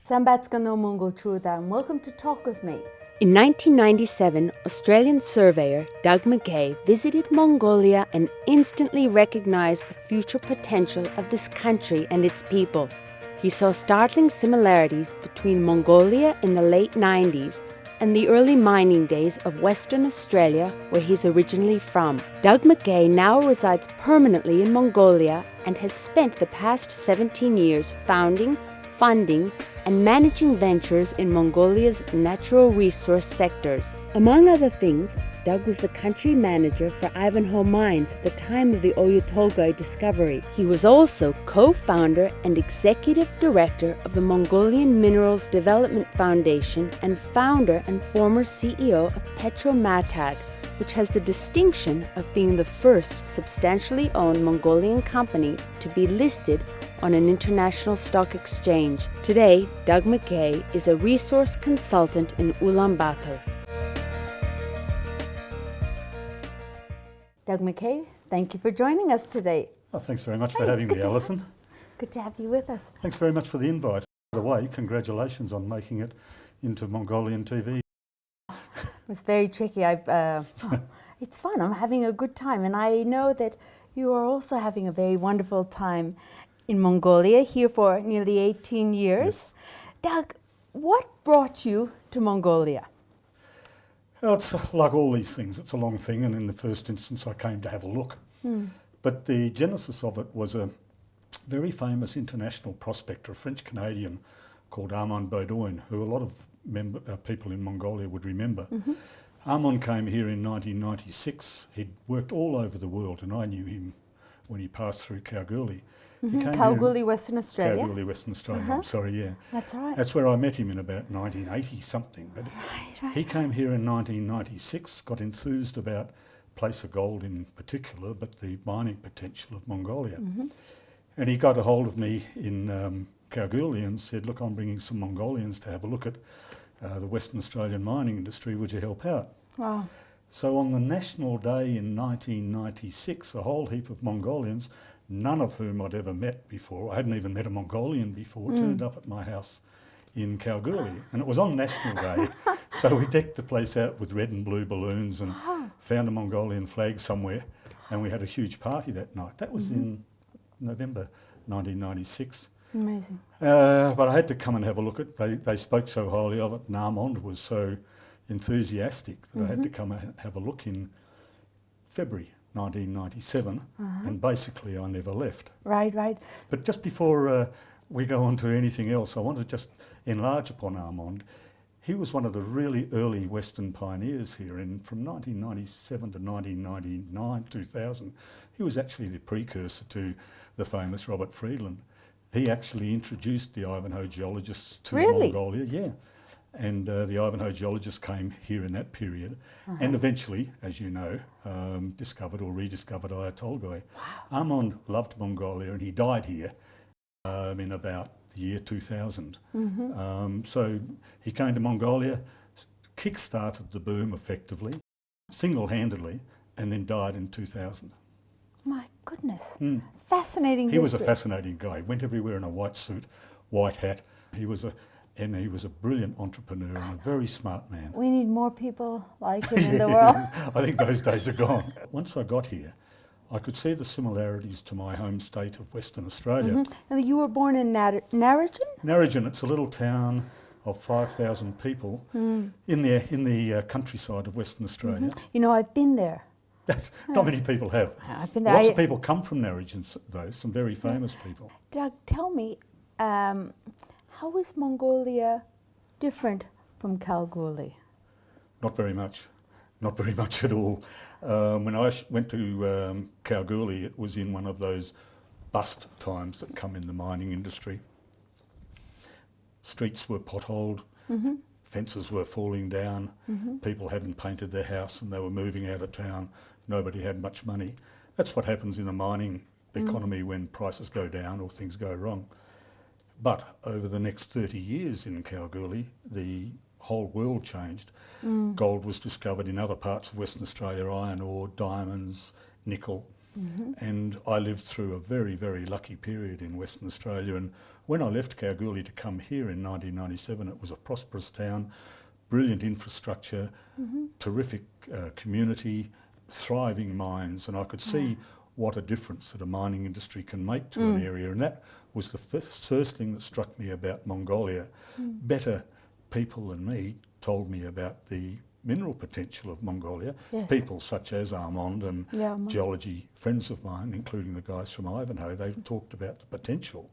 Sambatska no Mongol Truda, and welcome to Talk With Me. In 1997, Australian surveyor Doug McGay visited Mongolia and instantly recognized the future potential of this country and its people. He saw startling similarities between Mongolia in the late 90s and the early mining days of Western Australia, where he's originally from. Doug McGay now resides permanently in Mongolia and has spent the past 17 years founding, funding, and managing ventures in Mongolia's natural resource sectors. Among other things, Doug was the country manager for Ivanhoe Mines at the time of the Oyu Tolgoi discovery. He was also co-founder and executive director of the Mongolian Minerals Development Foundation and founder and former CEO of Petromatag, which has the distinction of being the first substantially owned Mongolian company to be listed on an international stock exchange. Today, Doug McGay is a resource consultant in Ulaanbaatar. Doug McGay, thank you for joining us today. Oh, thanks very much for having me, Alison. Good to have you with us. Thanks very much for the invite. By the way, congratulations on making it into Mongolian TV. It was very tricky. It's fun. I'm having a good time. And I know that you are also having a very wonderful time in Mongolia, here for nearly 18 years. Yes. Doug, what brought you to Mongolia? Well, it's like all these things, it's a long thing, and in the first instance I came to have a look. But the genesis of it was a very famous international prospector, a French-Canadian called Armand Baudouin, who a lot of people in Mongolia would remember. Armand came here in 1996. He'd worked all over the world, and I knew him when he passed through Kalgoorlie. Kalgoorlie, Western Australia? Kalgoorlie, Western Australia, I'm sorry, yeah. That's all right. That's where I met him in about 1980-something. But he came here in 1996, got enthused about Placer Gold in particular, but the mining potential of Mongolia. And he got a hold of me in Kalgoorlie and said, look, I'm bringing some Mongolians to have a look at the Western Australian mining industry, would you help out? Wow. So on the National Day in 1996, a whole heap of Mongolians, none of whom I'd ever met before, I hadn't even met a Mongolian before, turned up at my house in Kalgoorlie. And it was on National Day, so we decked the place out with red and blue balloons and found a Mongolian flag somewhere, and we had a huge party that night. That was in November 1996. Amazing. But I had to come and have a look at it. They spoke so highly of it, and Armand was so enthusiastic that I had to come and have a look in February 1997, and basically I never left. Right. But just before we go on to anything else, I want to just enlarge upon Armand. He was one of the really early Western pioneers here, and from 1997 to 1999, 2000, he was actually the precursor to the famous Robert Friedland. He actually introduced the Ivanhoe geologists to Mongolia, yeah. And the Ivanhoe geologists came here in that period, and eventually, as you know, discovered or rediscovered Oyu Tolgoi. Armand loved Mongolia, and he died here in about the year 2000. So he came to Mongolia, kick-started the boom effectively, single-handedly, and then died in 2000. My goodness. Fascinating He was a history. fascinating guy. He went everywhere in a white suit, white hat. He was a brilliant entrepreneur and a very smart man. We need more people like him in the world. I think those days are gone. Once I got here, I could see the similarities to my home state of Western Australia. And you were born in Narrogin? Narrogin, it's a little town of 5,000 people in the countryside of Western Australia. You know, I've been there. Not many people have. I've been there. Lots of people come from Narrogin, though, some very famous people. Doug, tell me, how is Mongolia different from Kalgoorlie? Not very much. Not very much at all. When I went to Kalgoorlie, it was in one of those bust times that come in the mining industry. Streets were potholed, fences were falling down, people hadn't painted their house and they were moving out of town. Nobody had much money. That's what happens in a mining economy when prices go down or things go wrong. But over the next 30 years in Kalgoorlie, the whole world changed. Gold was discovered in other parts of Western Australia, iron ore, diamonds, nickel. And I lived through a very, very lucky period in Western Australia, and when I left Kalgoorlie to come here in 1997, it was a prosperous town, brilliant infrastructure, terrific community, thriving mines, and I could see what a difference that a mining industry can make to an area, and that was the first thing that struck me about Mongolia. Better people than me told me about the mineral potential of Mongolia. Yes. People such as Armand and geology friends of mine, including the guys from Ivanhoe, they've talked about the potential.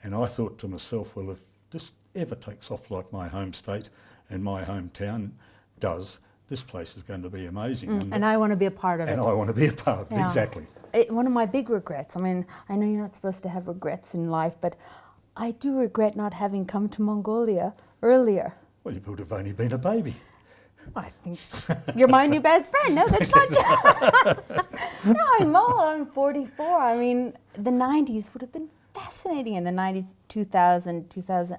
And I thought to myself, well, if this ever takes off like my home state and my hometown does, this place is going to be amazing. And I want to be a part of it. And I want to be a part of it, exactly. One of my big regrets, I mean, I know you're not supposed to have regrets in life, but I do regret not having come to Mongolia earlier. Well, you would have only been a baby. I think you're my new best friend. No, that's not true. No, I'm 44. I mean, the 90s would have been fascinating in the 90s, 2000.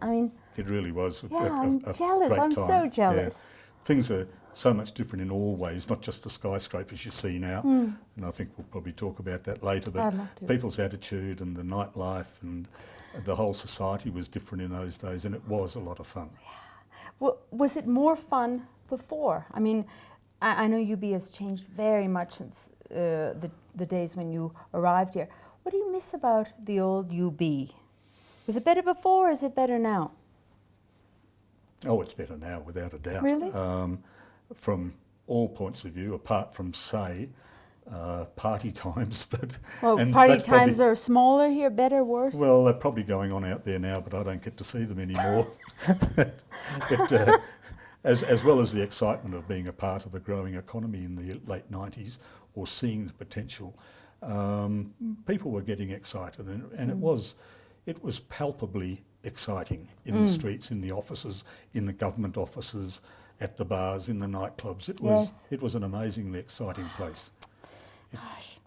I mean, it really was I'm a jealous. great I'm time. so jealous. Yeah. Things are so much different in all ways, not just the skyscrapers you see now. And I think we'll probably talk about that later, but people's attitude and the nightlife and the whole society was different in those days, and it was a lot of fun. Yeah. Well, was it more fun before? I mean, I know UB has changed very much since the days when you arrived here. What do you miss about the old UB? Was it better before, or is it better now? Oh, it's better now, without a doubt. Really? From all points of view, apart from, say, party times. But party times are smaller here, better, worse? Well, they're probably going on out there now, but I don't get to see them anymore. As well as the excitement of being a part of a growing economy in the late 90s, or seeing the potential, people were getting excited, and it was palpably exciting in the streets, in the offices, in the government offices, at the bars, in the nightclubs. It was an amazingly exciting place. Gosh.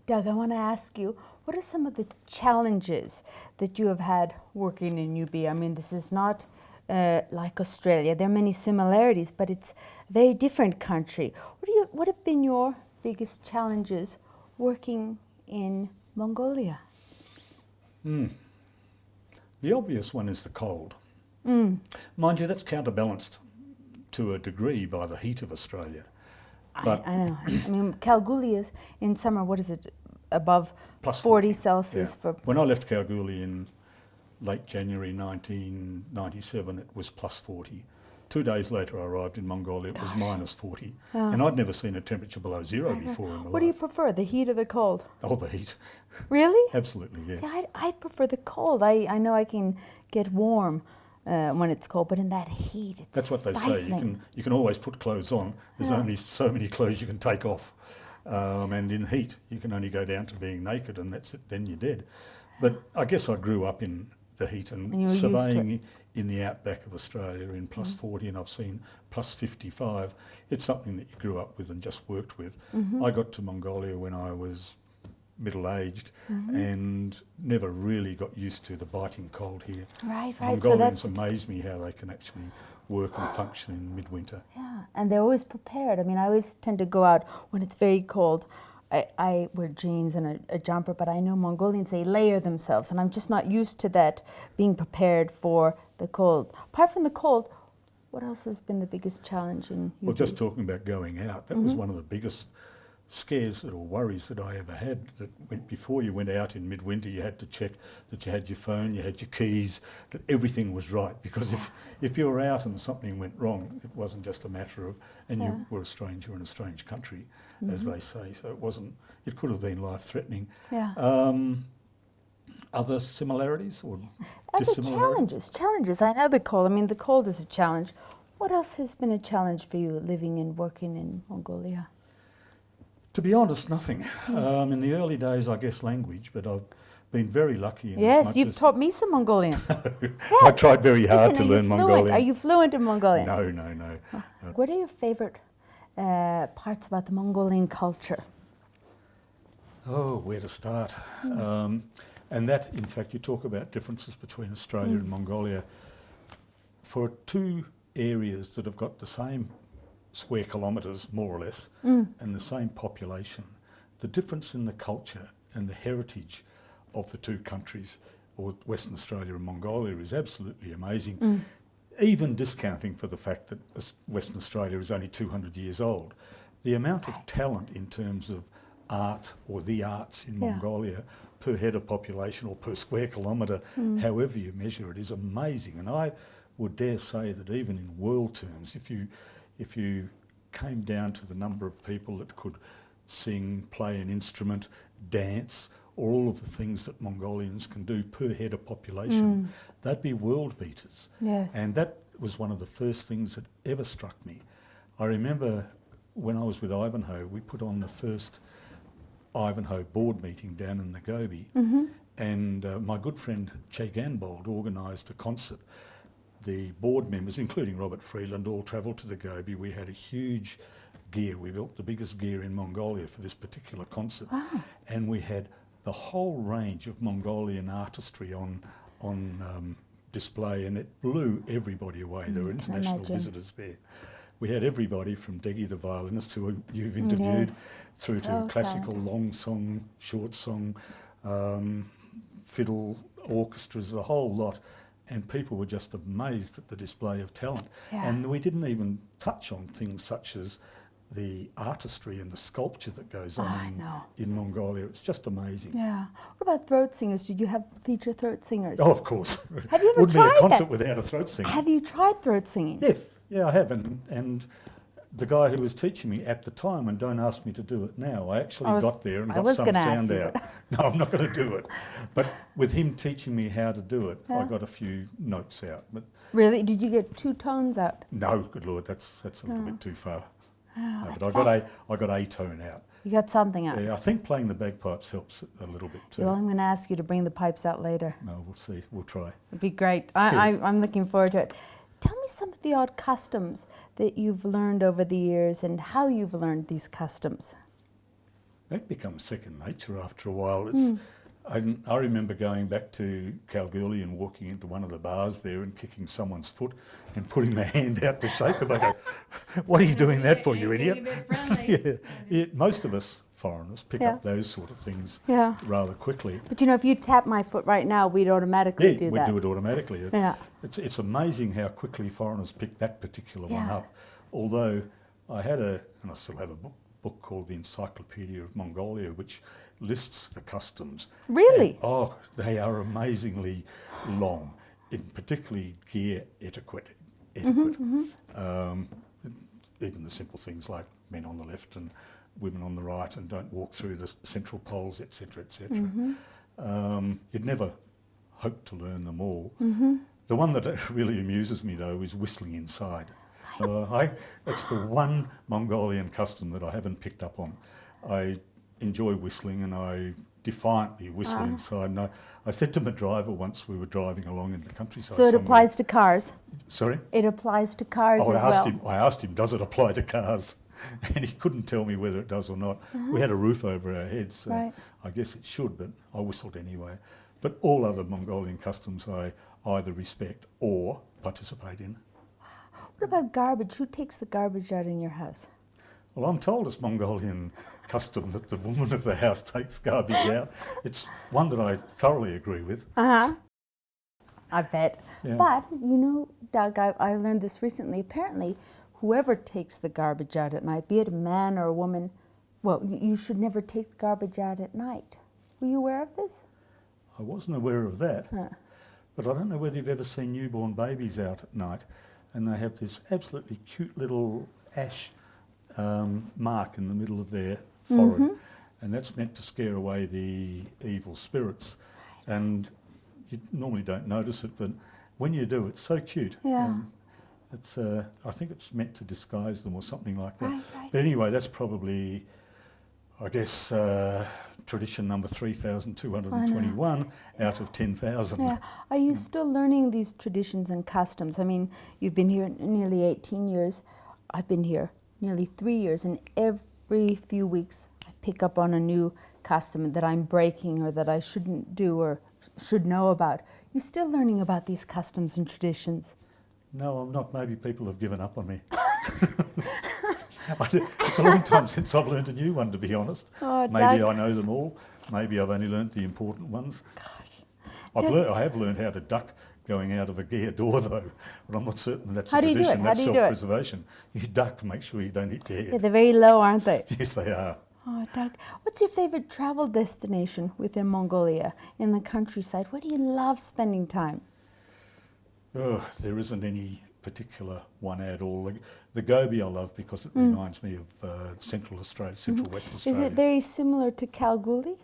Doug, I want to ask you, what are some of the challenges that you have had working in UB? I mean, this is not like Australia. There are many similarities, but it's a very different country. What have been your biggest challenges working in Mongolia? The obvious one is the cold. Mind you, that's counterbalanced to a degree by the heat of Australia. But I know. I mean, Kalgoorlie is in summer, what is it, above plus 40 Celsius? Yeah. When I left Kalgoorlie in late January 1997, it was plus 40. 2 days later, I arrived in Mongolia, it was minus 40. And I'd never seen a temperature below zero before in my life. What do you prefer, the heat or the cold? Oh, the heat. Really? Absolutely, yeah. See, I prefer the cold. I know I can get warm when it's cold, but in that heat, it's That's what they stifling. say. You can always put clothes on. There's only so many clothes you can take off. And in heat, you can only go down to being naked, and that's it, then you're dead. But I guess I grew up in the heat and surveying in the outback of Australia in plus 40, and I've seen plus 55. It's something that you grew up with and just worked with. I got to Mongolia when I was middle-aged and never really got used to the biting cold here. Right. Mongolians amaze me how they can actually work and function in midwinter. Yeah, and they're always prepared. I mean, I always tend to go out when it's very cold. I wear jeans and a jumper, but I know Mongolians, they layer themselves, and I'm just not used to that, being prepared for the cold. Apart from the cold, what else has been the biggest challenge in UB? Well, just talking about going out, that was one of the biggest scares or worries that I ever had, that before you went out in midwinter, you had to check that you had your phone, you had your keys, that everything was right, because if you were out and something went wrong, it wasn't just a matter of, and you were a stranger in a strange country, as they say, so it could have been life-threatening. Other similarities or dissimilarities? Challenges. I know the cold. I mean, the cold is a challenge. What else has been a challenge for you living and working in Mongolia? To be honest, nothing. In the early days, I guess language, but I've been very lucky. Yes, you've taught me some Mongolian. I tried very hard to learn Mongolian. Are you fluent in Mongolian? No. What are your favourite parts about the Mongolian culture? Oh, where to start? And that, in fact, you talk about differences between Australia and Mongolia. For two areas that have got the same square kilometres, more or less, and the same population, the difference in the culture and the heritage of the two countries or Western Australia and Mongolia is absolutely amazing, even discounting for the fact that Western Australia is only 200 years old. The amount of talent in terms of art or the arts in Mongolia per head of population or per square kilometre, however you measure it, is amazing. And I would dare say that even in world terms, if you came down to the number of people that could sing, play an instrument, dance, or all of the things that Mongolians can do per head of population, they'd be world beaters. Yes. And that was one of the first things that ever struck me. I remember when I was with Ivanhoe, we put on the first Ivanhoe board meeting down in the Gobi, and my good friend Che Ganbold organised a concert. The board members, including Robert Freeland, all travelled to the Gobi. We had a huge gear. We built the biggest gear in Mongolia for this particular concert. Wow. And we had the whole range of Mongolian artistry on display, and it blew everybody away. There were international visitors there. We had everybody from Deggy the violinist, who you've interviewed, through to classical long song, short song, fiddle, orchestras, the whole lot. And people were just amazed at the display of talent. Yeah. And we didn't even touch on things such as the artistry and the sculpture that goes on in Mongolia. It's just amazing. Yeah. What about throat singers? Did you have feature throat singers? Oh, of course. Have you ever Wouldn't tried be a concert that? without a throat singer. Have you tried throat singing? Yes, yeah, I have. And the guy who was teaching me at the time, and don't ask me to do it now, I actually got there and got some sound out. No, I'm not going to do it. But with him teaching me how to do it, I got a few notes out. But really? Did you get 2 tones out? no, good Lord, that's a little bit too far. Oh, No, but I got a tone out. You got something out. Yeah, I think playing the bagpipes helps a little bit too. Well, I'm going to ask you to bring the pipes out later. No, we'll see. We'll try. It'd be great. I'm looking forward to it. Tell me some of the odd customs that you've learned over the years and how you've learned these customs. That becomes second nature after a while. I remember going back to Kalgoorlie and walking into one of the bars there and kicking someone's foot and putting my hand out to shake them. I go, "What are you doing that for, you idiot?" Yeah, most of us foreigners pick up those sort of things rather quickly. But you know, if you tap my foot right now, we'd automatically do that. Yeah, we'd do it automatically. Yeah. It's amazing how quickly foreigners pick that particular one up. Although I had and I still have a book called The Encyclopedia of Mongolia, which lists the customs. Really? And, they are amazingly long, in particularly gear etiquette. Even the simple things like men on the left and women on the right, and don't walk through the central poles, etc., etc. You'd never hope to learn them all. The one that really amuses me, though, is whistling inside. It's the one Mongolian custom that I haven't picked up on. I enjoy whistling, and I defiantly whistle inside. And I said to my driver once, we were driving along in the countryside. So it applies to cars? Sorry? It applies to cars as well? I asked him, does it apply to cars? And he couldn't tell me whether it does or not. We had a roof over our heads, so I guess it should, but I whistled anyway. But all other Mongolian customs I either respect or participate in. What about garbage? Who takes the garbage out in your house? Well, I'm told it's Mongolian custom that the woman of the house takes garbage out. It's one that I thoroughly agree with. I bet. Yeah. But, you know, Doug, I learned this recently. Apparently, whoever takes the garbage out at night, be it a man or a woman, well, you should never take the garbage out at night. Were you aware of this? I wasn't aware of that. But I don't know whether you've ever seen newborn babies out at night, and they have this absolutely cute little ash mark in the middle of their forehead, and that's meant to scare away the evil spirits. And you normally don't notice it, but when you do, it's so cute. Yeah. It's I think it's meant to disguise them or something like that. But anyway, that's probably, I guess, tradition number 3,221 out of 10,000. Yeah. Are you still learning these traditions and customs? I mean, you've been here nearly 18 years. I've been here nearly 3 years, and every few weeks I pick up on a new custom that I'm breaking or that I shouldn't do or should know about. You're still learning about these customs and traditions? No, I'm not. Maybe people have given up on me. It's a long time since I've learned a new one, to be honest. Oh, maybe I know them all. Maybe I've only learnt the important ones. Gosh. I have learned how to duck going out of a gear door though, but I'm not certain that's How a do you do tradition. it? How That's do you do it? self-preservation. You duck, make sure you don't hit your Yeah, head. they're very low, aren't they? Yes, they are. Oh, Doug, what's your favorite travel destination within Mongolia, in the countryside? Where do you love spending time? Oh, there isn't any particular one at all. The Gobi I love because it reminds me of Central Australia, Central West Australia. Is it very similar to Kalgoorlie?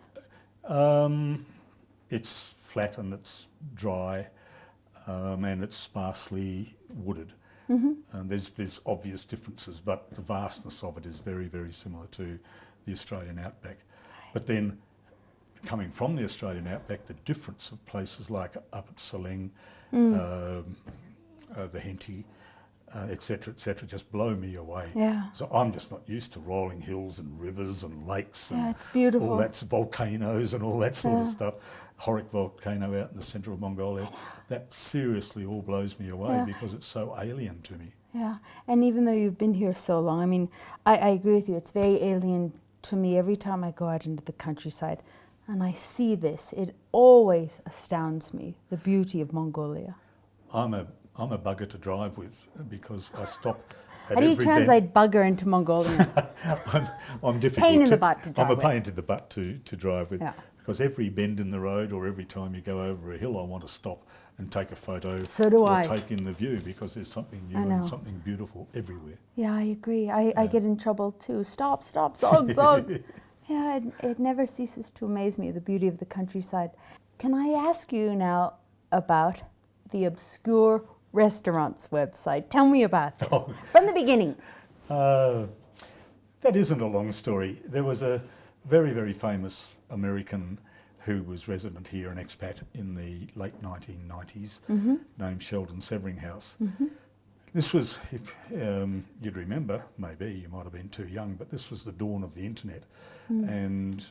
It's flat and it's dry, and it's sparsely wooded. There's obvious differences, but the vastness of it is very, very similar to the Australian outback. But then, coming from the Australian outback, the difference of places like up at Seleng, the Henty, etc., just blow me away. Yeah. So I'm just not used to rolling hills and rivers and lakes and Yeah, it's beautiful. all that's volcanoes and all that sort of stuff. Horic volcano out in the centre of Mongolia. That seriously all blows me away because it's so alien to me. Yeah, and even though you've been here so long, I mean, I agree with you, it's very alien to me every time I go out into the countryside and I see this. It always astounds me, the beauty of Mongolia. I'm a bugger to drive with because I stop at How do you every translate bugger into Mongolian? I'm difficult. Pain in the butt to drive I'm a with. pain in the butt to drive with. Yeah. Because every bend in the road or every time you go over a hill, I want to stop and take a photo. So do or I. take in the view because there's something new and something beautiful everywhere. Yeah, I agree. I get in trouble too. Stop, zog, zog. Yeah, it never ceases to amaze me, the beauty of the countryside. Can I ask you now about the Obscure Restaurants website? Tell me about this, from the beginning. That isn't a long story. There was a very, very famous American who was resident here, an expat in the late 1990s, named Sheldon Severinghouse. This was, if you'd remember, maybe you might have been too young, but this was the dawn of the internet, and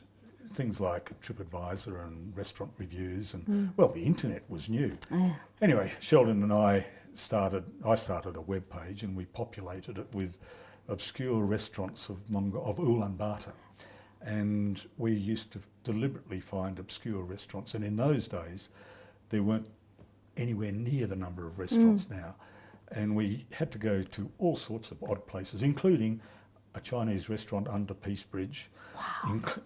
things like TripAdvisor and restaurant reviews, and well, the internet was new. Anyway, Sheldon and I started a web page, and we populated it with obscure restaurants of Ulaanbaatar. And we used to deliberately find obscure restaurants. And in those days, there weren't anywhere near the number of restaurants now. And we had to go to all sorts of odd places, including a Chinese restaurant under Peace Bridge,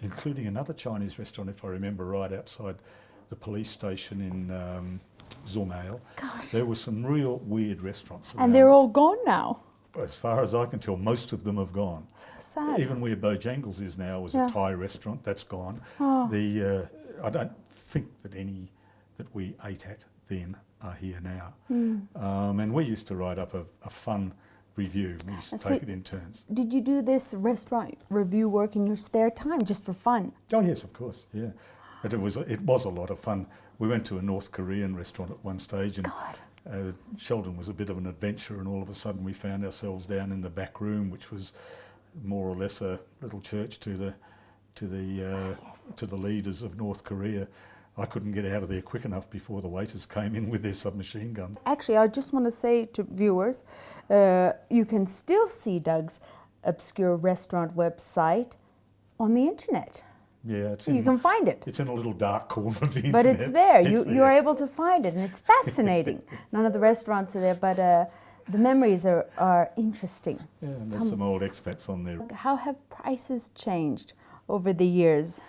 including another Chinese restaurant, if I remember right, outside the police station in Zurmail. Gosh. There were some real weird restaurants around. And they're all gone now. As far as I can tell, most of them have gone. So sad. Even where Bojangles is now was a Thai restaurant, that's gone. Oh. I don't think that any that we ate at then are here now. And we used to write up a fun review. We used to take it in turns. Did you do this restaurant review work in your spare time, just for fun? Oh yes, of course, yeah. But it was a lot of fun. We went to a North Korean restaurant at one stage, and Sheldon was a bit of an adventure, and all of a sudden we found ourselves down in the back room, which was more or less a little church to the leaders of North Korea. I couldn't get out of there quick enough before the waiters came in with their submachine guns. Actually, I just want to say to viewers, you can still see Doug's Obscure Restaurant website on the internet. Yeah, You can find it. It's in a little dark corner of the internet. But it's there. It's You are able to find it, and it's fascinating. None of the restaurants are there, but the memories are interesting. Yeah, and there's some old expats on there. How have prices changed over the years?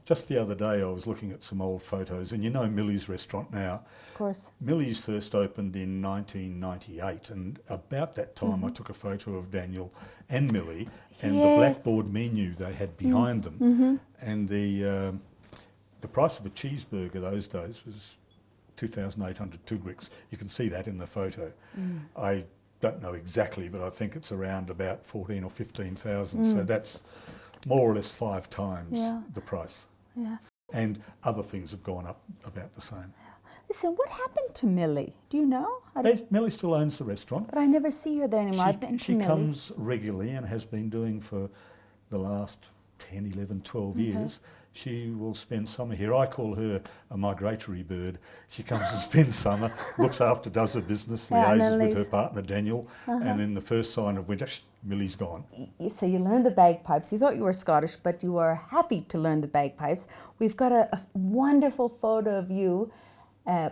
Just the other day I was looking at some old photos, and you know Millie's restaurant now. Of course. Millie's first opened in 1998, and about that time I took a photo of Daniel and Millie and the blackboard menu they had behind them. And the price of a cheeseburger those days was 2,800 tugrix. You can see that in the photo. I don't know exactly, but I think it's around about 14 or 15,000. So that's more or less 5 times the price. Yeah. And other things have gone up about the same. Listen, what happened to Millie? Do you know? Millie still owns the restaurant. But I never see her there anymore. I've been to She Millie's. comes regularly and has been doing for the last 10, 11, 12 years. She will spend summer here. I call her a migratory bird. She comes and spends summer, looks after, does her business, liaises with her partner Daniel, and then the first sign of winter, Millie's gone. So you learned the bagpipes. You thought you were Scottish, but you were happy to learn the bagpipes. We've got a wonderful photo of you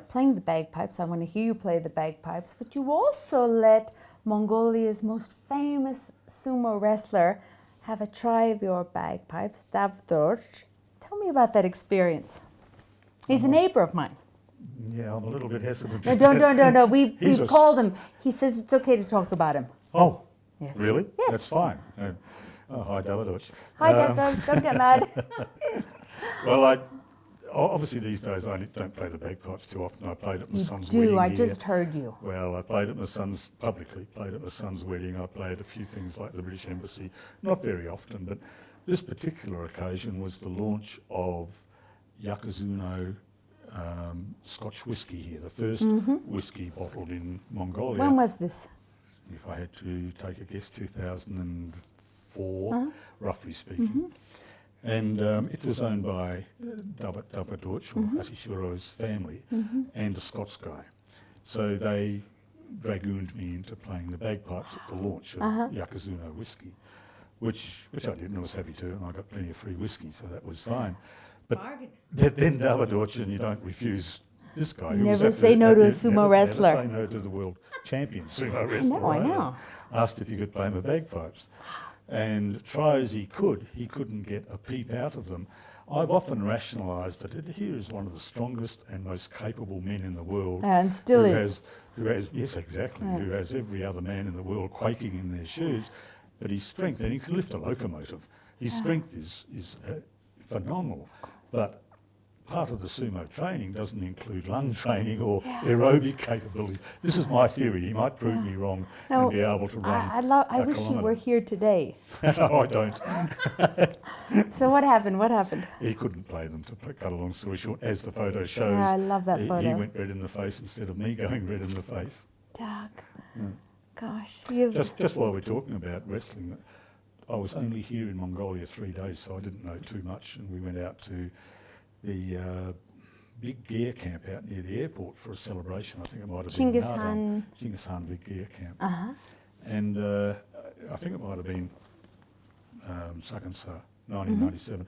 playing the bagpipes. I want to hear you play the bagpipes. But you also let Mongolia's most famous sumo wrestler have a try of your bagpipes, Davdorj. Tell me about that experience. He's a neighbor of mine. Yeah, I'm a little bit hesitant. No. We've called him. He says it's okay to talk about him. Oh, yes. Really? Yes. That's fine. Hi, Davdorj. Hi, Davdorj. Don't get mad. Well, obviously these days I don't play the bagpipes too often. I played at my son's wedding. I here. just heard you. Well, I played at my son's, publicly played at my son's wedding. I played a few things like the British Embassy, not very often, but this particular occasion was the launch of Yokozuna Scotch whisky here, the first whisky bottled in Mongolia. When was this? If I had to take a guess, 2004, roughly speaking. And it was owned by Davdorj, or Asishuro's family, and a Scots guy. So they dragooned me into playing the bagpipes at the launch of Yokozuna whisky, which I did, and I was happy to, and I got plenty of free whisky, so that was fine. But then Davdorj, and you don't refuse this guy. Who Never say no to a sumo wrestler. Never say no to the world champion sumo wrestler. I know. Asked if he could play my bagpipes. And try as he couldn't get a peep out of them. I've often rationalised that here is one of the strongest and most capable men in the world. And still is. Who has, yes, exactly, who has every other man in the world quaking in their shoes. But his strength, and he can lift a locomotive, his strength is phenomenal. But part of the sumo training doesn't include lung training or aerobic capabilities. This is my theory. He might prove me wrong and be able to run I wish you were here today. No, I don't. So what happened? He couldn't play them, to cut a long story short. As the photo shows, Yeah, I love that photo. He went red in the face instead of me going red in the face. Doug, gosh. Just while we're talking about wrestling, I was only here in Mongolia 3 days, so I didn't know too much, and we went out to the big gear camp out near the airport for a celebration. I think it might have been Genghis Khan Big Gear Camp. And I think it might have been Sakansa, 1997.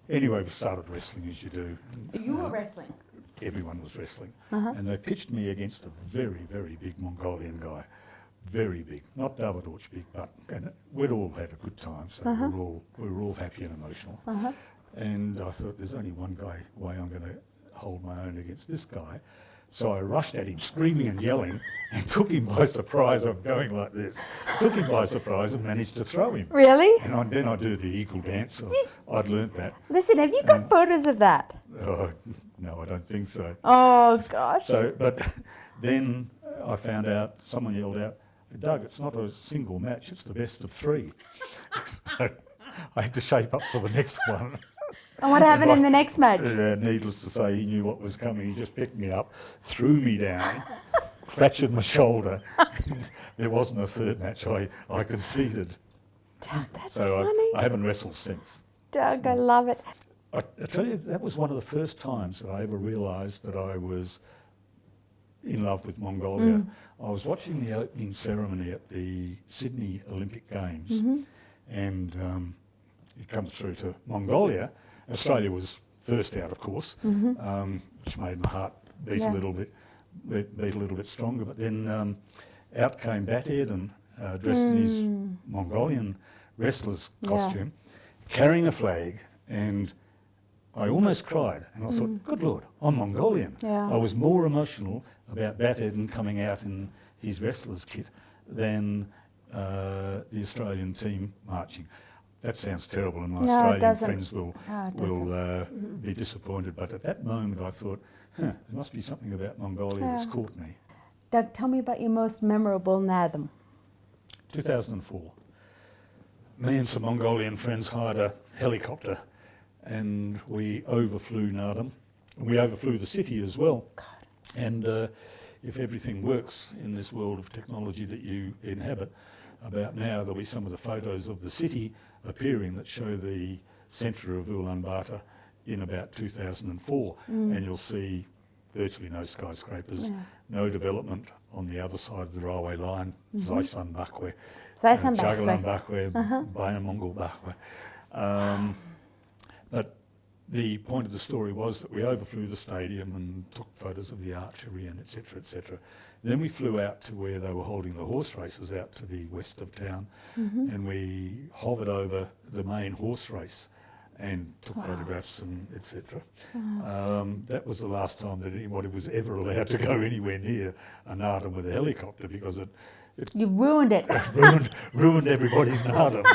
Anyway, we started wrestling as you do. You were wrestling? Everyone was wrestling. And they pitched me against a very, very big Mongolian guy. Very big. Not Davdorj big, but and we'd all had a good time, so we were all happy and emotional. And I thought, there's only one way I'm going to hold my own against this guy. So I rushed at him, screaming and yelling, and took him by surprise. I'm going like this. Took him by surprise and managed to throw him. Really? And then I do the eagle dance. I'd learnt that. Listen, have you got photos of that? Oh, no, I don't think so. Oh, gosh. But then I found out, someone yelled out, Doug, it's not a single match, it's the best of 3. So I had to shape up for the next one. And what happened in the next match? Needless to say, he knew what was coming. He just picked me up, threw me down, fractured my shoulder. There wasn't a third match. I conceded. Doug, that's so funny. I haven't wrestled since. Doug, I love it. I tell you, that was one of the first times that I ever realised that I was in love with Mongolia. I was watching the opening ceremony at the Sydney Olympic Games, and it comes through to Mongolia. Australia was first out, of course, which made my heart beat a little bit stronger. But then out came Bat-Eden, dressed in his Mongolian wrestler's costume, carrying a flag, and I almost cried. And I thought, good Lord, I'm Mongolian. Yeah. I was more emotional about Bat-Eden coming out in his wrestler's kit than the Australian team marching. That sounds terrible, and my Australian friends will be disappointed. But at that moment, I thought, there must be something about Mongolia that's caught me. Doug, tell me about your most memorable Natham. 2004. Me and some Mongolian friends hired a helicopter, and we overflew Natham. We overflew the city as well. God. And if everything works in this world of technology that you inhabit, about now there'll be some of the photos of the city appearing that show the centre of Ulaanbaatar in about 2004, and you'll see virtually no skyscrapers, no development on the other side of the railway line, Zaisanbakwe, Jagalanbakwe, Bayan Mongol Bakwe. But the point of the story was that we overflew the stadium and took photos of the archery and et cetera, et cetera. Then we flew out to where they were holding the horse races out to the west of town, and we hovered over the main horse race and took photographs and et cetera. That was the last time that anybody was ever allowed to go anywhere near a Nardum with a helicopter, because it You ruined it. ruined everybody's Nardum.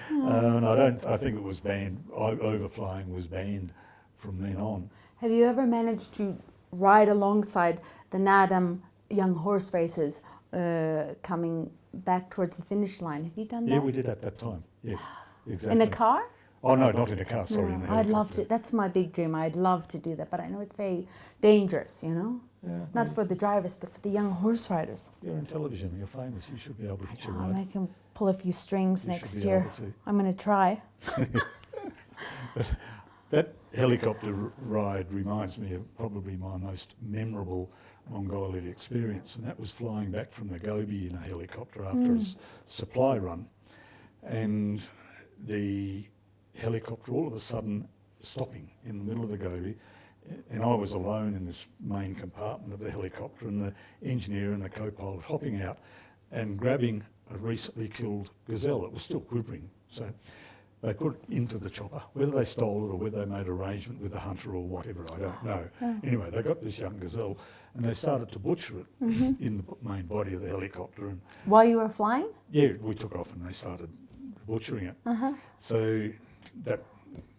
And I think it was banned. Overflying was banned from then on. Have you ever managed to ride alongside the Nardum young horse races coming back towards the finish line? Have you done that? Yeah, we did at that time. Yes, exactly. In a car? Oh no, not in a car. Sorry, No, in the I'd helicopter. love to. That's my big dream. I'd love to do that, but I know it's very dangerous. You know, Yeah, not for the drivers, but for the young horse riders. You're in television. You're famous. You should be able to hit your I ride. can pull a few strings You next should be year. able to. I'm going to try. That helicopter ride reminds me of probably my most memorable Mongolian experience, and that was flying back from the Gobi in a helicopter after a supply run, and the helicopter all of a sudden stopping in the middle of the Gobi, and I was alone in this main compartment of the helicopter, and the engineer and the co-pilot hopping out and grabbing a recently killed gazelle. It was still quivering, so they put it into the chopper. Whether they stole it or whether they made arrangement with the hunter or whatever, I don't know. Anyway, they got this young gazelle and they started to butcher it in the main body of the helicopter. And While you were flying? yeah, we took off and they started butchering it. So that,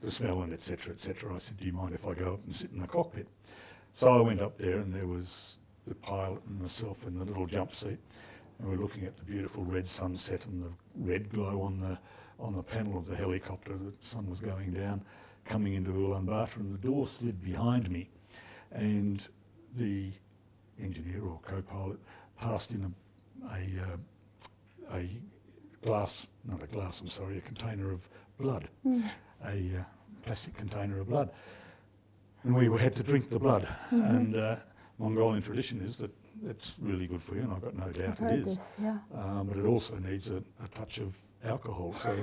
the smell and et cetera, I said, do you mind if I go up and sit in the cockpit? So I went up there and there was the pilot and myself in the little jump seat, and we're looking at the beautiful red sunset and the red glow on the panel of the helicopter. The sun was going down, coming into Ulaanbaatar, and the door slid behind me, and the engineer or co-pilot passed in a glass, not a glass, I'm sorry, a container of blood, a plastic container of blood. And we had to drink the blood. And Mongolian tradition is that it's really good for you, and I've got no doubt I've it heard is. this, yeah. But it also needs a touch of alcohol. So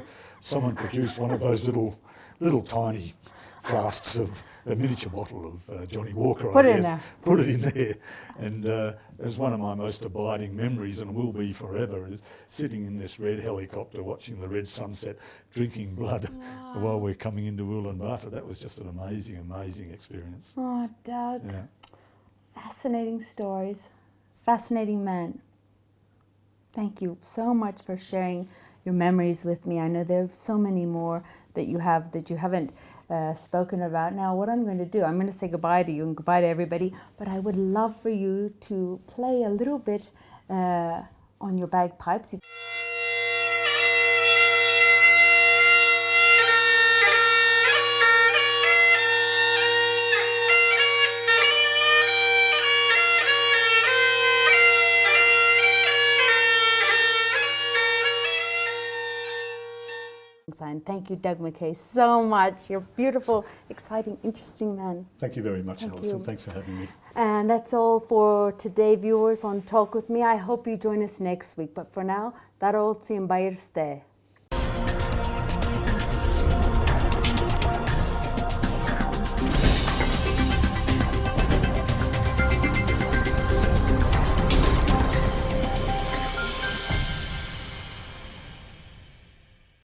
someone produced one of those little tiny flasks of a miniature bottle of Johnny Walker, Put I it in guess. there. Put it in there. And it's one of my most abiding memories, and will be forever, is sitting in this red helicopter watching the red sunset, drinking blood while we're coming into Ulaanbaatar. That was just an amazing, amazing experience. Oh, Doug. Yeah. Fascinating stories. Fascinating man. Thank you so much for sharing your memories with me. I know there are so many more that you haven't spoken about. Now, what I'm going to do, I'm going to say goodbye to you and goodbye to everybody, but I would love for you to play a little bit on your bagpipes. And thank you, Doug McGay, so much. You're a beautiful, exciting, interesting man. Thank you very much, Thank Alison. you. Thanks for having me. And that's all for today, viewers, on Talk With Me. I hope you join us next week. But for now, Taro Tsimbayirste.